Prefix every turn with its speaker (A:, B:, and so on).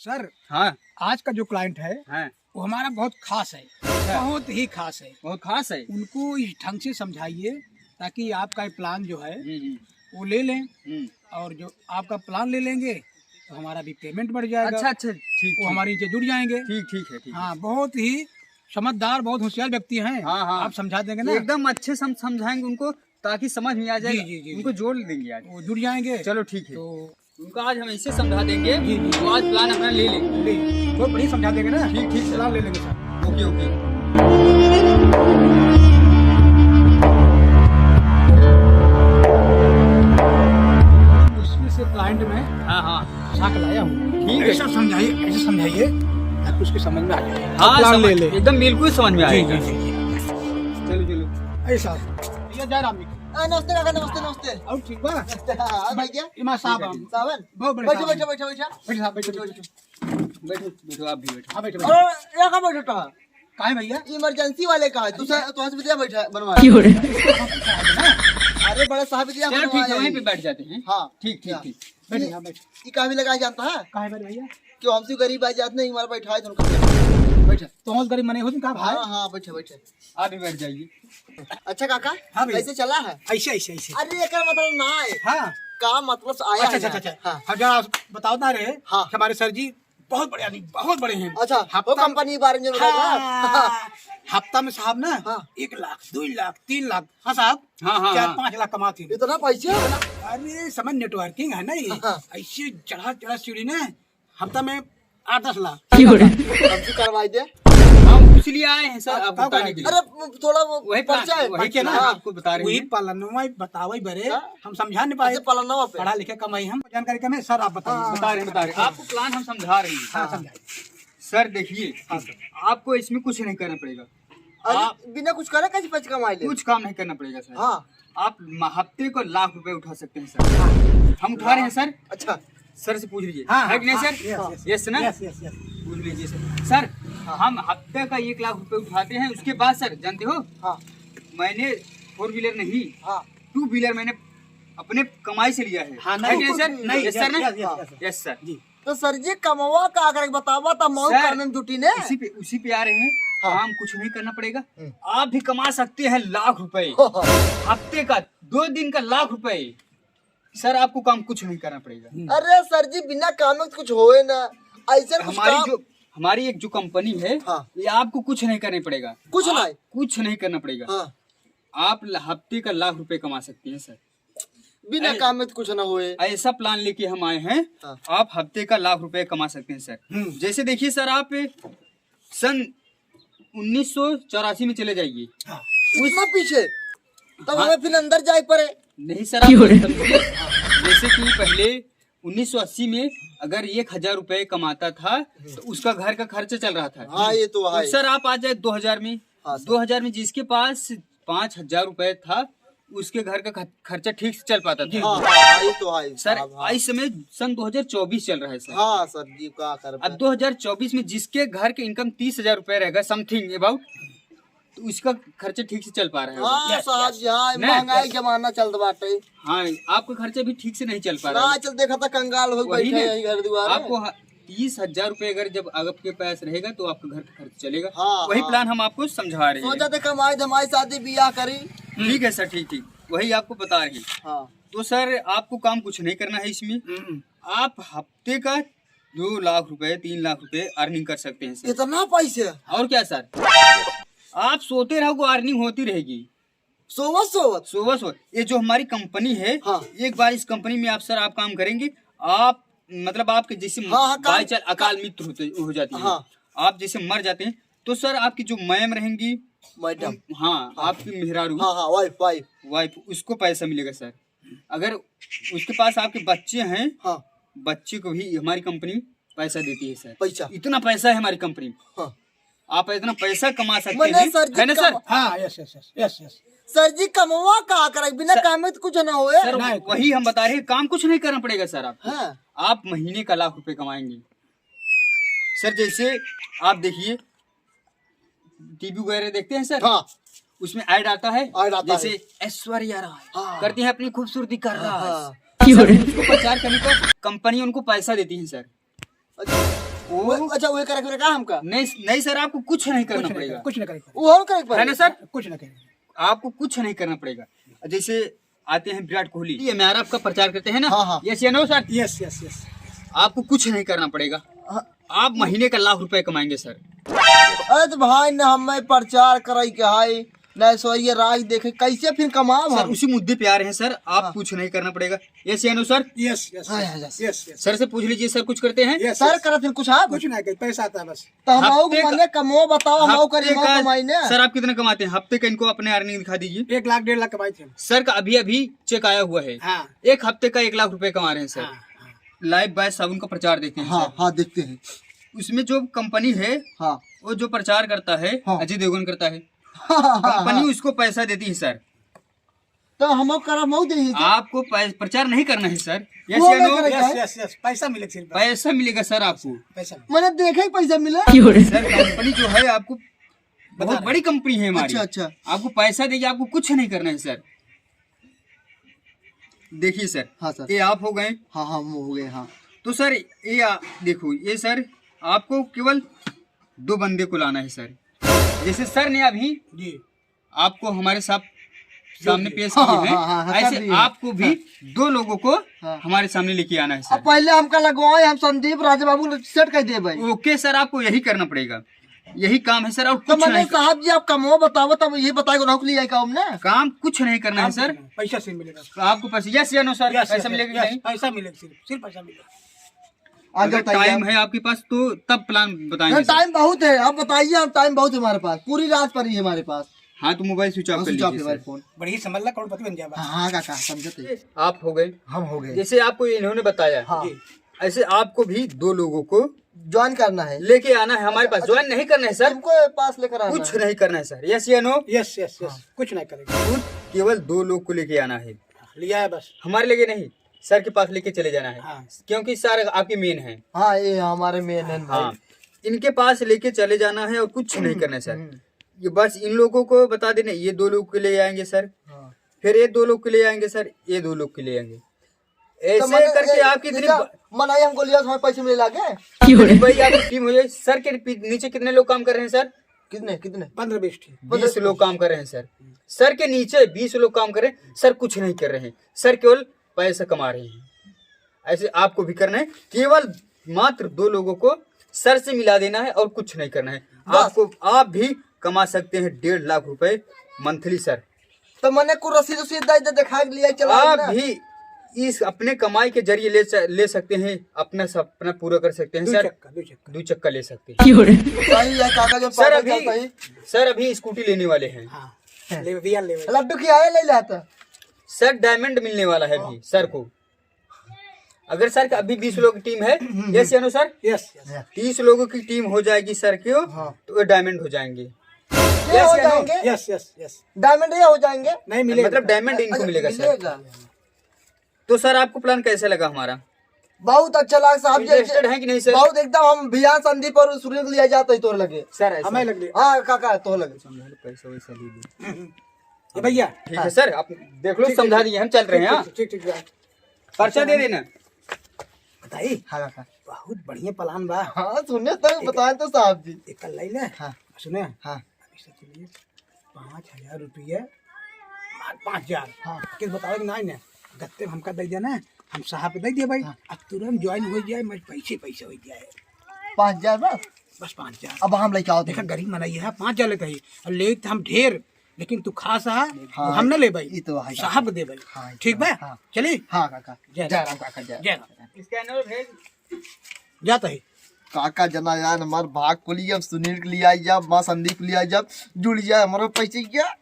A: Sir
B: हाँ
A: आज का जो क्लाइंट है
B: हाँ
A: वो हमारा बहुत खास है, बहुत ही खास है।
B: बहुत खास है।
A: उनको इस ढंग से समझाइए ताकि आपका प्लान जो है
B: हम्म,
A: वो ले लें,
B: हम्म।
A: और जो आपका प्लान ले लेंगे तो हमारा भी पेमेंट बढ़ जाएगा।
B: अच्छा अच्छा ठीक
A: वो हमारी से जुड़ जाएंगे।
B: ठीक ठीक है ठीक है।
A: हाँ, बहुत ही समझदार, बहुत होशियार व्यक्ति हैं।
B: हाँ हाँ
A: आप समझा देंगे ना?
B: एकदम अच्छे से हम समझाएंगे उनको ताकि समझ में आ जाए।
A: जी, जी, जी,
B: उनको जोड़ देंगे आज।
A: वो जुड़ जाएंगे।
B: चलो ठीक है।
A: तो
B: उनको आज हम ऐसे समझा देंगे।
A: जी, जी।
B: तो आज प्लान अपना ले लेंगे।
A: तो बढ़िया समझा देंगे ना?
B: ठीक ठीक सर।
A: प्लान ले लेंगे सर।
B: Okay okay.
A: उसमें से क्लाइंट में
B: हाँ हाँ
A: शाक लाया हूँ।
B: ठीक है।
A: ऐसा समझाइए, ऐसे समझाइए ताकि उसकी समझ में आ जाए।
B: हाँ
A: प्लान ले ले।
B: एकदम बिल्कुल समझ में
A: जी,
B: आएगा।
A: जी, जी, जी।
B: चलो चलो।
A: ऐसा भैया जय राम जी।
C: नमस्ते काका, नमस्ते नमस्ते।
A: और ठीक बा?
C: हाँ भैया,
A: इमा साहब हम
C: सावन
A: बहुत बड़े
C: बैठो
A: साहब
C: बैठो
A: हैं।
C: बैठो बैठो
A: बैठो साहब, बैठो बैठो।
B: बैठो बैठो आप भी बैठो।
A: हाँ बैठो
C: अरे
A: बैठो।
C: यहाँ कहाँ बैठो?
A: काहे भैया?
C: इमरजेंसी वाले का है। तू हॉस्पिटल बैठा बनवा। अरे बड़ा साहब दिया
B: चलो ठीक है वहीं पे बैठ जाते हैं।
C: हाँ
B: ठीक ठीक ठीक।
A: बैठो यहाँ बैठो।
C: ये कहाँ भी लगाया जानता है?
A: काहे बैठे भैया?
C: क्यों हमसे गरीब आ जाते नहीं, हमारा बैठा है तुमको।
A: बैठो। तो और गरीब मने हो तुम कहाँ भाई?
C: हाँ हाँ बैठे बैठे।
B: आप भी बैठ जाइए।
C: अच्छा काका,
A: हाँ भैया।
C: कैसे चला है?
A: ऐसे ऐसे ऐसे।
C: अरे एक मतलब ना है
A: हाँ
C: का मतलब से आया
A: अच्छा
C: है
A: अच्छा अच्छा।
C: हाँ।
A: हाँ जरा बताओ ना रे।
C: हाँ।
A: हमारे सर जी बहुत बड़े आदमी, बहुत बड़े हैं।
C: अच्छा वो कंपनी के बारे में बताओ ना।
A: हाँ, हफ्ता में साहब ना
C: हाँ।
A: 1 लाख 2 लाख 3 लाख, हाँ साहब,
B: हाँ, हाँ,
A: 4-5 लाख कमाते हैं।
C: इतना पैसे?
A: अरे समझ नेटवर्किंग है ना ये।
C: हाँ।
A: ऐसे चढ़ा चढ़ा सीढ़ी ना हफ्ता में 8-10 लाख।
C: हमसे करवाई दे।
B: हम इसलिए आए हैं सर आप बताने के लिए।
C: अरे थोड़ा वो
B: वही
C: परिचय है।
B: वही
A: के ना
B: प्लान आपको बता रहे
A: वही
B: हैं।
A: पालनवा बतावे बरे
C: हाँ।
A: हम समझा नहीं पाए।
C: ऐसे पलनवा पे
A: पढ़ा लिखे कमाई हम जानकारी कम है सर, आप बताइए।
B: बता रहे हैं बता रहे हैं। आपको प्लान हम समझा रहे हैं।
A: हाँ समझाइए।
B: सर देखिए आपको इसमें कुछ नहीं करना पड़ेगा। आप
C: अरे बिना कुछ करे कैसे पैसे कमाई ले?
B: कुछ काम नहीं करना पड़ेगा सर।
C: हाँ
B: आप हफ्ते को लाख रुपए उठा सकते हैं सर। हम उठा रहे हैं सर।
C: अच्छा
B: सर से पूछ लीजिए।
A: हाँ,
B: है कि नहीं
A: हाँ,
B: सर? यस ना?
A: Yes yes yes.
B: पूछ लीजिए सर। सर हम हफ्ते का 1 लाख रुपए उठाते हैं। उसके बाद सर जानते हो
C: हाँ
B: मैंने 4 व्हीलर नहीं
C: हाँ
B: 2 व्हीलर मैंने अपने कमाई से लिया है।
A: हाँ,
B: है कि नहीं सर?
A: नहीं,
B: यस सर ना?
A: Yes, yes, yes,
B: yes sir.
A: जी।
C: तो सर जी कमवा का कर बतावा था मौत
B: सर,
C: करने में जुटी ने।
B: उसी पे आ रहे हैं।
C: हाँ।
B: काम कुछ नहीं करना पड़ेगा। आप भी कमा सकते हैं लाख रुपए हफ्ते का 2 दिन का लाख रुपए। सर आपको काम कुछ नहीं करना पड़ेगा।
C: अरे सर जी बिना काम में कुछ होए ना, ऐसे कुछ काम
B: हमारी एक जो कंपनी है
C: हाँ।
B: ये आपको कुछ नहीं करना पड़ेगा।
C: कुछ
B: आप
C: नहीं?
B: कुछ नहीं करना पड़ेगा।
C: हाँ
B: आप हफ्ते का लाख रुपए कमा सकते हैं सर।
C: बिना काम में तो कुछ ना होए।
B: ऐसा प्लान लेके हम आए हैं।
C: हाँ।
B: आप हफ्ते का लाख रुपए कमा सकते हैं सर। जैसे देखिए सर आप सन 1984 में चले जाइए।
A: हाँ।
C: इतना पीछे तब हमें फिर अंदर जाए पड़े।
B: नहीं सर आप समझिए। जैसे कि पहले 1980 में अगर 1000 रुपए कमाता था तो उसका घर का खर्चा चल रहा था।
C: हाँ ये तो है।
B: तो सर आप आ जाए 2000 में।
C: हाँ, सर।
B: 2000 में जिसके पास 5000 रुपए था उसके घर का खर्चा ठीक से चल पाता था।
C: हाँ ये तो है
B: सर
C: साहब, हाँ।
B: इस समय सन 2024 चल रहा है सर।
C: हाँ सर जी क्या कर
B: अब 2024 में जिसके घर के इनकम 30,000 रुपए रहेगा समथिंग अबाउट, तो उसका खर्चा ठीक से चल पा रहा है।
C: हाँ
A: Yes,
C: साहब जी हाँ
B: नहीं,
C: महंगाई जमाना चल बाटे।
B: हाँ आपका खर्चा भी ठीक से नहीं चल पा रहा
C: ना
B: है।
C: चल देखा था कंगाल हो
B: वही
C: बैठे
B: ना।
C: यहीं घर द्वार
B: आपको 30,000 रुपए अगर जब आपके पास रहेगा तो आपका घर का खर्च चलेगा।
C: हाँ,
B: वही
C: हाँ।
B: प्लान हम आपको समझा रहे
C: सोचा
B: हैं।
C: थे कमाई धमाई शादी ब्याह करी।
B: ठीक है सर ठीक ठीक वही आपको बता रहे हैं।
C: हाँ
B: तो सर आपको काम कुछ नहीं करना है इसमें। आप हफ्ते का 2 लाख रुपए 3 लाख रुपए अर्निंग कर सकते हैं सर।
C: इतना पैसे?
B: और क्या सर आप सोते रहोगे अर्निंग होती रहेगी।
C: सोवत सोवत
B: सुबह ये जो हमारी कंपनी है।
C: हाँ।
B: एक बार इस कंपनी में आप सर आप काम करेंगे। आप मतलब आपके जैसे
C: हाँ, हाँ,
B: बाई चांस अकाल मृत्यु हो जाती है।
C: हाँ।
B: आप जैसे मर जाते हैं तो सर आपकी जो मैम रहेंगी
C: मैडम।
B: हाँ आपकी मेहरारू
C: हाँ हाँ वाइफ वाइफ।
B: वाइफ उसको पैसा मिलेगा सर। अगर उसके पास आपके बच्चे हैं
C: हाँ
B: बच्चे को भी हमारी कंपनी पैसा देती है सर।
C: पैसा।
B: इतना पैसा है हमारी कंपनी में।
C: हाँ
B: आप इतना पैसा कमा सकते
C: मैंने
B: हैं
C: सर जी
B: है ना सर?
A: हाँ yes yes yes yes yes.
C: Sir ji कमवा का कर बिना काम में तो कुछ ना होए।
B: सर
A: नहीं,
B: वही हम बता रहे हैं काम कुछ नहीं करना पड़ेगा सर। आप
C: हाँ
B: आप महीने का लाख रुपए कमाएंगे सर। जैसे आप देखिए टीवी वगैरह देखते हैं सर।
C: हाँ
B: उसमें ऐड आता है।
C: ऐड आता
B: जैसे
C: है।
B: ऐश्वर्या राय
C: हाँ।
B: करती है अपनी खूबसूरती कर रहा
C: हाँ।
B: है। सर, उसको प्रचार करने का कंपनी उनको पैसा देती है सर।
C: अच्छा वो करे फिर का हमका
B: नहीं नहीं सर, आपको कुछ नहीं करना पड़ेगा।
A: कुछ ना करेगा,
C: वो हम करे
B: है ना सर,
A: कुछ ना करेगा।
B: आपको कुछ नहीं करना पड़ेगा। जैसे आते हैं विराट कोहली, ये मैराप का प्रचार करते हैं ना।
C: हाँ, हाँ।
B: यस या no sir?
A: Yes yes yes.
B: आपको कुछ नहीं करना पड़ेगा, आप महीने का ₹1,00,000 कमाएंगे सर।
C: अरे तो भाई न हमें प्रचार कराई के हाई न सोइए राज देखे कैसे फिर कमाब
B: सर
C: हम।
B: उसी मुद्दे पे आ रहे हैं सर, आप कुछ नहीं करना पड़ेगा। यस या नो सर?
A: यस यस
C: हाँ, यस,
A: यस यस।
B: सर से पूछ लीजिए, सर कुछ करते हैं?
A: Yes,
C: sir
A: yes.
C: करे फिर कुछ आप
A: कुछ ना करे, पैसा आता है बस।
C: तो हम
B: हफ्ते का-
C: मने कमो बताओ हम करी
B: हफ्ते
C: हम
B: का-
C: कमाई ने।
B: सर आप कितना कमाते हैं हफ्ते का? इनको अपने अर्निंग दिखा दीजिए।
A: 1 लाख 1.5 लाख कमाए थे हम।
B: सर का अभी अभी चेक आया हुआ है,
A: हाँ
B: एक हफ्ते का ₹1,00,000 कमा रहे हैं सर।
A: हाँ हाँ।
B: लाइव बाय साबुन का प्रचार देखते हैं
C: हाँ
B: सर।
C: हाँ देखते हैं।
B: उसमें जो कंपनी है
C: हाँ
B: वो जो प्रचार करता है,
C: हाँ।
B: अजय देवगन करता है,
C: हाँ,
B: कंपनी उसको पैसा देती है सर।
C: तो हम करम हो दे
B: आपको प्रचार नहीं करना है सर। यस
C: वो
B: या
C: नहीं
B: नो?
C: करेगा।
A: Yes yes yes. पैसा मिलेगा सिर्फ,
B: पैसा मिलेगा सर आपको।
A: पैसा मिलेगा।
C: मैंने देखे ही पैसा मिला।
B: सर कंपनी जो है आपको बहुत बड़ी कंपनी है हमारी।
C: अच्छा, अच्छा।
B: आपको पैसा देगी, आपको कुछ नहीं करना है सर। देखिए सर,
C: हाँ सर।
B: ये आप हो गए।
C: हाँ हाँ वो हो गए। हाँ
B: तो सर ये देखो, ये सर आपको केवल 2 बंदे को लाना है सर। जैसे सर ने अभी
A: जी
B: आपको हमारे सामने पेश
C: हाँ,
B: किए हैं,
C: हाँ, हाँ, हाँ, कर
B: ऐसे
C: दिए।
B: आपको भी 2 लोगों को
C: हाँ।
B: हमारे सामने लेके आना है
C: अब
B: सर।
C: पहले हमका लगवाए हम संदीप राजा बाबू सेट कर दे भाई।
B: ओके सर, आपको यही करना पड़ेगा, यही काम है सर, और
C: तो
B: कुछ
C: मैंने
B: नहीं
C: साहब जी आप कमो बताओ तब ये बताएगा नौकरी आई का हमने।
B: काम कुछ नहीं करना है सर।
A: पैसा सिर्फ मिलेगा।
B: तो आपको पैसा, यस या नो सर?
A: यस,
B: पैसा
A: यस,
B: मिलेगा कि
A: यस,
B: नहीं?
A: पैसा मिलेगा, सिर्फ पैसा मिलेगा।
C: आगे
B: अगर
C: बताइए
B: टाइम है आपके पास तो तब प्लान बताएंगे सर।
C: टाइम बहुत है आप बताइए। हम टाइम बहुत है हमारे पास, पूरी रात पड़ी है हमारे पास।
B: हाँ तो मोबाइल स्विच ऑफ कर
C: स्विच ऑफ है
B: लीजिए
C: हमारे
B: सर।
C: फोन।
A: बड़ी समझ ला, करोड़पति बन जाएगा।
C: हाँ काका समझते
B: आप हो गए,
C: हम हो गए।
B: जैसे आपको इन्होंने बताया,
C: हाँ।
A: जी।
B: ऐसे आपको भी 2 लोगों को
C: ज्वाइन करना है
B: लेके आना है हमारे पास। ज्वाइन नहीं करना है सर,
C: तुमको पास लेकर आना
B: कुछ
C: है।
B: नहीं करना है सर। यस या नो?
A: Yes yes yes. कुछ नहीं करेगा,
B: केवल 2 लोग को लेके आना है,
A: लिया है बस।
B: हमारे लेके नहीं, सर के पास लेके चले जाना है।
A: हाँ।
B: क्योंकि सर आपके मेन है।
C: हाँ ये हमारे मेन है
B: हाँ,
C: भाई।
B: इनके पास लेके चले जाना है और कुछ नहीं करना है सर। ये बस इन लोगों को बता देना, ये 2 लोग के ले आएंगे सर,
C: हाँ।
B: फिर ये 2 लोग के ले आएंगे सर, ये 2 लोग के ले आएंगे।
C: तो
B: ऐसे
C: मैंने-
B: करके
C: ये-
B: आपकी इतनी
C: मनाई हमको लिया तो हमें पैसे मिले लागे।
B: भाई आपकी टीम हो जाए। सर के नीचे कितने लोग काम कर रहे हैं सर?
C: कितने कितने
A: 15-20 थी।
B: 20 लोग काम कर रहे हैं सर। सर के नीचे 20 लोग काम कर रहे हैं, सर कुछ नहीं कर रहे हैं, सर केवल पैसा कमा रहे हैं। ऐसे आपको भी करना है, केवल मात्र 2 लोगों को सर से मिला देना है और कुछ नहीं करना है। आपको आप भी कमा सकते हैं ₹1.5 लाख मंथली सर।
C: तो मैंने को रसीद उसीद दे दिखा लिया चला
B: आप
C: ना।
B: भी इस अपने कमाई के जरिए ले सकते हैं, अपना सपना पूरा कर सकते हैं सर। 2 चक्का ले सकते हैं
C: सही है काका जो
B: सर।
C: पागल चलता ही।
B: सर अभी स्कूटी लेने वाले हैं
A: हाँ ले भैया, ले भैया।
C: लड्डू खिलाए ले लाता।
B: सर। डायमंड मिलने वाला है अभी सर को। अगर सर का अभी 20 लोगों की टीम है, यस या नो सर?
A: Yes yes.
B: 30 लोगों की टीम हो जाएगी सर की,
C: हाँ।
B: तो वो डायमंड हो जाएंगे।
C: ये हो
B: या नो?
C: जाएंगे
A: यस यस यस।
C: डायमंड ये हो जाएंगे।
A: नहीं मिलेगा,
B: मतलब डायमंड इनको मिलेगा सर। तो सर आपको प्लान कैसे लगा हमारा?
C: बहुत अच्छा लगा साहब जी।
B: इंटरेस्टेड है कि नहीं सर?
C: बहुत एकदम हम भियान संदीप और सूर्य को लिया जाता है तो लगे।
B: सर ऐसा-
A: हमें लग लिया।
C: हाँ काका तो लगे।
B: पैसा वैसा ले लो।
A: ये भैया
B: ठीक है सर, आप देख लो, समझा दिए, हम चल रहे हैं। हाँ?
A: ठीक ठीक ठीक।
B: पर्चा दे देना।
A: बताइए,
C: हाँ काका।
A: बहुत बढ़िया प्लान बा।
C: हाँ सुने तो बताए तो साहब जी।
A: एक कल ले
C: हाँ
A: सुने,
C: हाँ
A: अभी से चलिए 5,000 रुपये 5,000।
C: हाँ।
A: किस बताओ कि नहीं ना गत्ते में हमका दे देना, हम साहब दे दिए भाई। अब तुरंत ज्वाइन हो जाए, मैं पैसे हो जाए
C: 5,000 बस।
A: बस 5,000।
C: अब हम लेके आओ
A: देखा गरीब मनाई है, 5,000 लेते ही और ले तो हम ढेर, लेकिन तू खास है
C: हाँ,
A: हम न ले भाई,
C: ये तो है।
A: साहब दे भाई।
C: हाँ,
A: ठीक बा,
C: हाँ।
A: चलिए।
C: हाँ काका।
A: जय
C: जय राम काका जय।
A: जय राम।
B: स्कैनर भेज।
A: जाता है।
C: काका जना यार हमारे भाग को लिया, सुनील को लिया, जब माँ संदीप को लिया, जब जुड़ जाए हमारे पैसे क्या